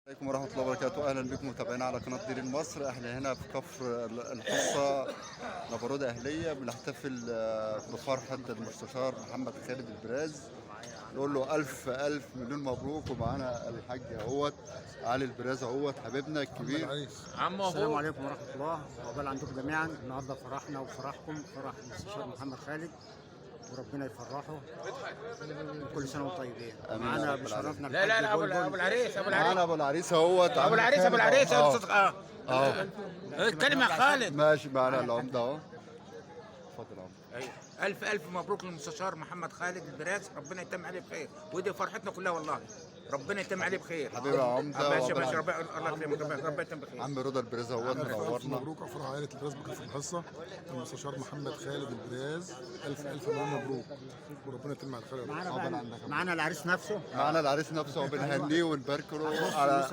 عليكم ورحمة الله وبركاته. أهلا بكم متابعينا على قناة دير مصر. احنا هنا في كفر الحصة نبرودة أهلية بنحتفل بفرحة المستشار محمد خالد البراز. نقول له ألف ألف مليون مبروك. ومعانا الحاج اهوت علي البراز اهوت حبيبنا الكبير. السلام عليكم ورحمة الله وعقبال عندكم جميعا. النهارده فرحنا وفرحكم فرح المستشار محمد خالد وربنا يفرحه. كل سنة وانتم طيبين. معانا بشرفنا لا لا لا ابو العريس معانا ابو العريس اهوت. ابو العريس يا استاذ. اتكلم يا خالد. ماشي معانا العمدة اهو. اتفضل يا عمدة. ايوه الف الف مبروك للمستشار محمد خالد البراز، ربنا يتم عليه بخير، ودي فرحتنا كلها والله. ربنا يتم عليه بخير حبيبي يا عمدة. ماشي ماشي، ربنا الله يكرمك، ربنا يتم بخير. عم رضا البراز اهوت منورنا. مبروك افراح عائله البراز بكفر الحصه. المستشار محمد خالد البراز الف الف مليون مبروك وربنا يتم على الخير. معانا العريس نفسه. معانا العريس نفسه وبنهنيه ونبارك له على